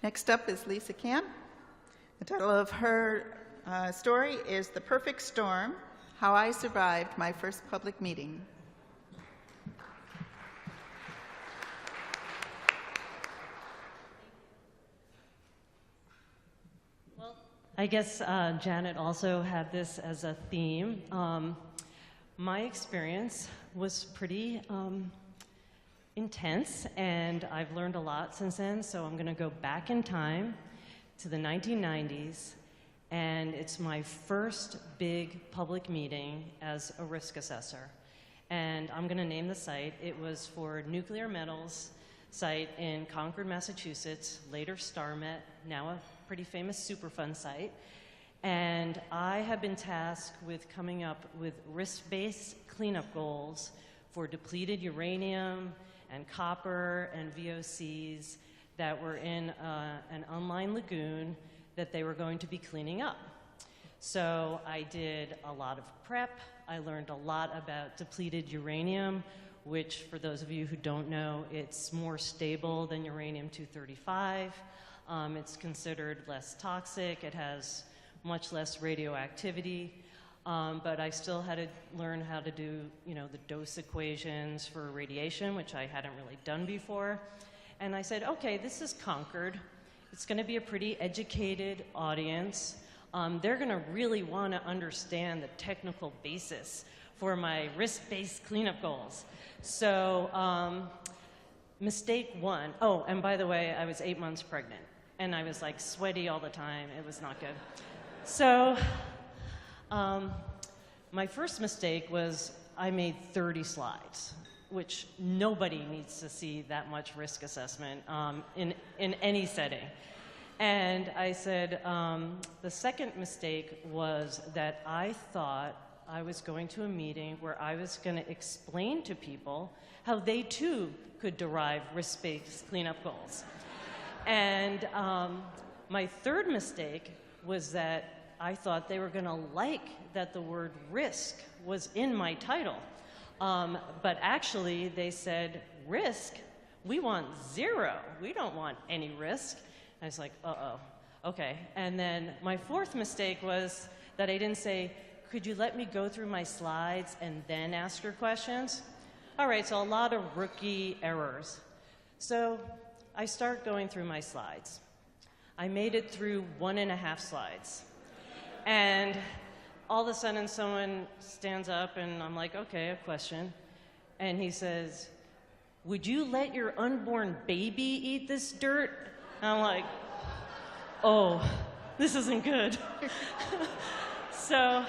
Next up is Lisa Campe. The title of her story is The Perfect Storm, How I Survived My First Public Meeting. Well, I guess Janet also had this as a theme. My experience was pretty intense, and I've learned a lot since then, so I'm going to go back in time to the 1990s, and it's my first big public meeting as a risk assessor. And I'm going to name the site. It was for Nuclear Metals site in Concord, Massachusetts, later StarMet, now a pretty famous Superfund site. And I have been tasked with coming up with risk-based cleanup goals for depleted uranium and copper and VOCs that were in an unlined lagoon that they were going to be cleaning up. So I did a lot of prep. I learned a lot about depleted uranium, which, for those of you who don't know, it's more stable than uranium-235. It's considered less toxic. It has much less radioactivity. But I still had to learn how to do, the dose equations for radiation, which I hadn't really done before. And I said, okay, this is Concord. It's going to be a pretty educated audience. They're going to really want to understand the technical basis for my risk-based cleanup goals. So mistake one. Oh, and by the way, I was 8 months pregnant, and I was like sweaty all the time. It was not good. So my first mistake was I made 30 slides, which nobody needs to see that much risk assessment in any setting. And I said, the second mistake was that I thought I was going to a meeting where I was going to explain to people how they too could derive risk-based cleanup goals. And my third mistake was that I thought they were going to like that the word risk was in my title. But actually, they said, risk? We want zero. We don't want any risk. I was like, uh-oh, okay. And then my fourth mistake was that I didn't say, could you let me go through my slides and then ask your questions? All right, so a lot of rookie errors. So I start going through my slides. I made it through 1.5 slides. And all of a sudden, someone stands up, and I'm like, okay, a question. And he says, would you let your unborn baby eat this dirt? And I'm like, oh, this isn't good. So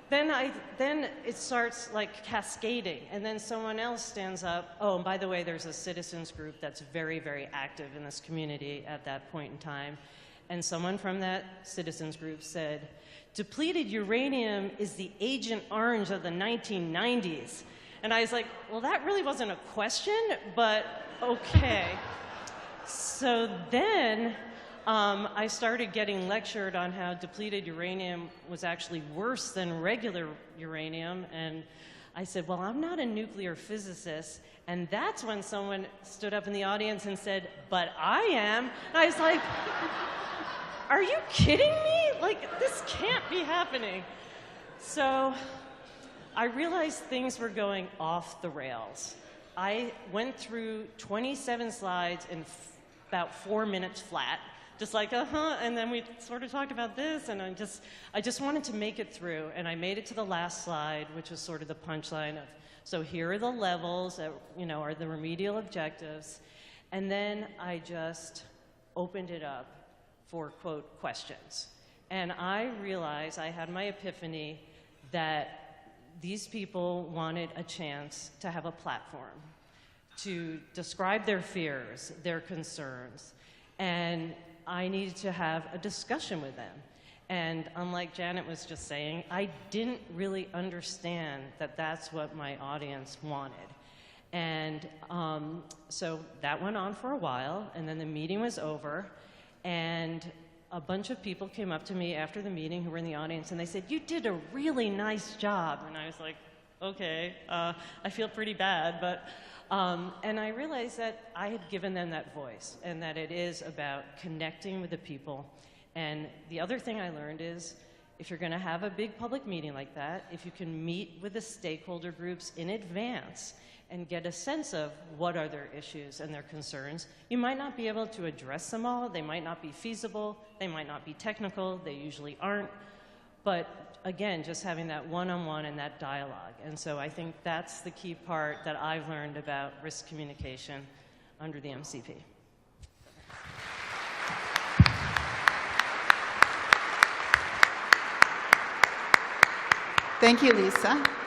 then it starts like cascading, and then someone else stands up. Oh, and by the way, there's a citizens group that's very, very active in this community at that point in time. And someone from that citizens group said, depleted uranium is the Agent Orange of the 1990s. And I was like, well, that really wasn't a question, but okay. So then I started getting lectured on how depleted uranium was actually worse than regular uranium. And I said, well, I'm not a nuclear physicist. And that's when someone stood up in the audience and said, but I am. And I was like, are you kidding me? Like, this can't be happening. So I realized things were going off the rails. I went through 27 slides in about 4 minutes flat, just like, and then we sort of talked about this, and I just wanted to make it through, and I made it to the last slide, which was sort of the punchline of, so here are the levels that, are the remedial objectives, and then I just opened it up for, quote, questions. And I realized, I had my epiphany that these people wanted a chance to have a platform to describe their fears, their concerns, and I needed to have a discussion with them. And unlike Janet was just saying, I didn't really understand that that's what my audience wanted. And so that went on for a while, and then the meeting was over, and a bunch of people came up to me after the meeting who were in the audience, and they said, you did a really nice job. And I was like, okay, I feel pretty bad, but And I realized that I had given them that voice and that it is about connecting with the people. And the other thing I learned is if you're going to have a big public meeting like that, if you can meet with the stakeholder groups in advance and get a sense of what are their issues and their concerns, you might not be able to address them all. They might not be feasible. They might not be technical. They usually aren't. But again, just having that one-on-one and that dialogue. And so I think that's the key part that I've learned about risk communication under the MCP. Thank you, Lisa.